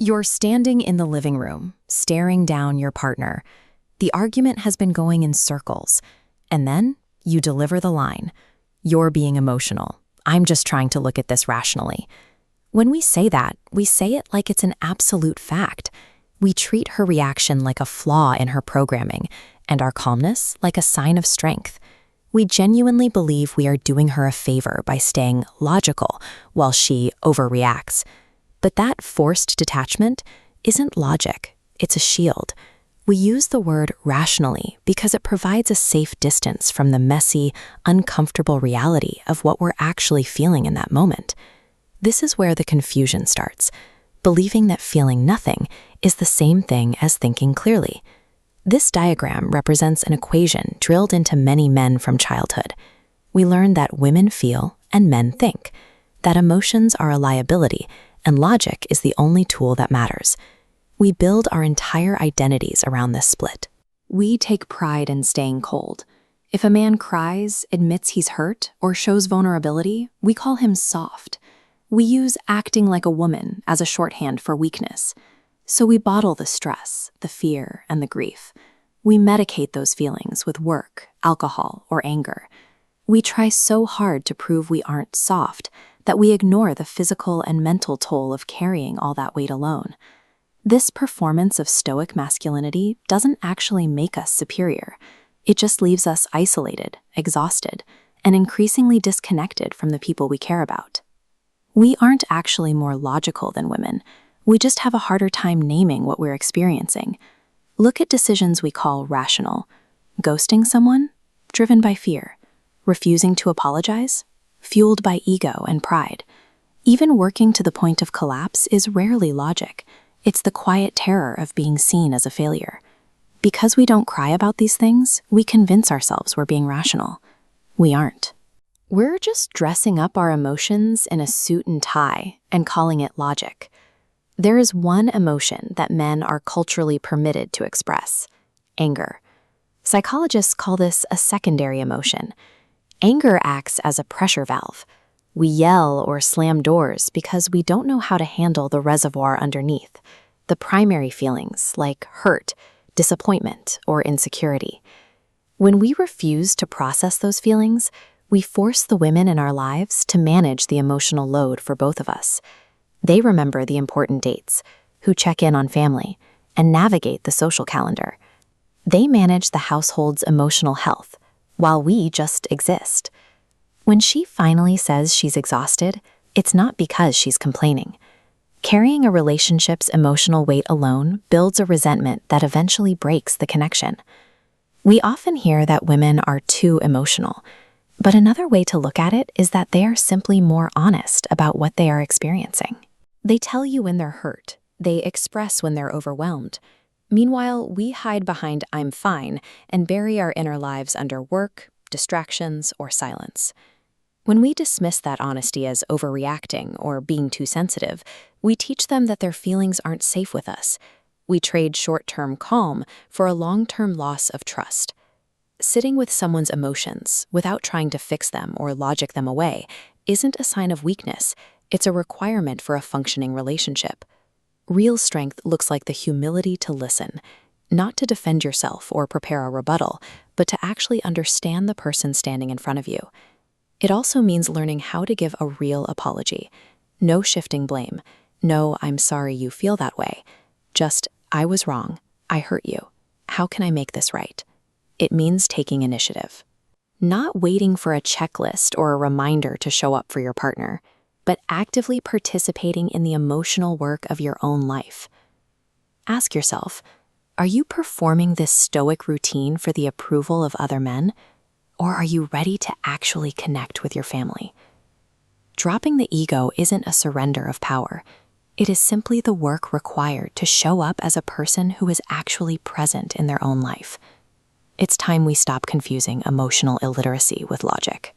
You're standing in the living room, staring down your partner. The argument has been going in circles, and then you deliver the line. You're being emotional. I'm just trying to look at this rationally. When we say that, we say it like it's an absolute fact. We treat her reaction like a flaw in her programming, and our calmness like a sign of strength. We genuinely believe we are doing her a favor by staying logical while she overreacts. But that forced detachment isn't logic, it's a shield. We use the word rationally because it provides a safe distance from the messy, uncomfortable reality of what we're actually feeling in that moment. This is where the confusion starts, believing that feeling nothing is the same thing as thinking clearly. This diagram represents an equation drilled into many men from childhood. We learn that women feel and men think, that emotions are a liability, and logic is the only tool that matters. We build our entire identities around this split. We take pride in staying cold. If a man cries, admits he's hurt, or shows vulnerability, we call him soft. We use acting like a woman as a shorthand for weakness. So we bottle the stress, the fear, and the grief. We medicate those feelings with work, alcohol, or anger. We try so hard to prove we aren't soft that we ignore the physical and mental toll of carrying all that weight alone. This performance of stoic masculinity doesn't actually make us superior. It just leaves us isolated, exhausted, and increasingly disconnected from the people we care about. We aren't actually more logical than women. We just have a harder time naming what we're experiencing. Look at decisions we call rational. Ghosting someone? Driven by fear. Refusing to apologize? Fueled by ego and pride. Even working to the point of collapse is rarely logic. It's the quiet terror of being seen as a failure. Because we don't cry about these things, we convince ourselves we're being rational. We aren't. We're just dressing up our emotions in a suit and tie and calling it logic. There is one emotion that men are culturally permitted to express: anger. Psychologists call this a secondary emotion. Anger acts as a pressure valve. We yell or slam doors because we don't know how to handle the reservoir underneath, the primary feelings like hurt, disappointment, or insecurity. When we refuse to process those feelings, we force the women in our lives to manage the emotional load for both of us. They remember the important dates, who check in on family, and navigate the social calendar. They manage the household's emotional health, while we just exist. When she finally says she's exhausted, it's not because she's complaining. Carrying a relationship's emotional weight alone builds a resentment that eventually breaks the connection. We often hear that women are too emotional, but another way to look at it is that they are simply more honest about what they are experiencing. They tell you when they're hurt. They express when they're overwhelmed. Meanwhile, we hide behind "I'm fine" and bury our inner lives under work, distractions, or silence. When we dismiss that honesty as overreacting or being too sensitive, we teach them that their feelings aren't safe with us. We trade short-term calm for a long-term loss of trust. Sitting with someone's emotions without trying to fix them or logic them away isn't a sign of weakness. It's a requirement for a functioning relationship. Real strength looks like the humility to listen, not to defend yourself or prepare a rebuttal, but to actually understand the person standing in front of you. It also means learning how to give a real apology. No shifting blame. No, "I'm sorry you feel that way." Just, "I was wrong. I hurt you. How can I make this right?" It means taking initiative. Not waiting for a checklist or a reminder to show up for your partner, but actively participating in the emotional work of your own life. Ask yourself, are you performing this stoic routine for the approval of other men? Or are you ready to actually connect with your family? Dropping the ego isn't a surrender of power. It is simply the work required to show up as a person who is actually present in their own life. It's time we stop confusing emotional illiteracy with logic.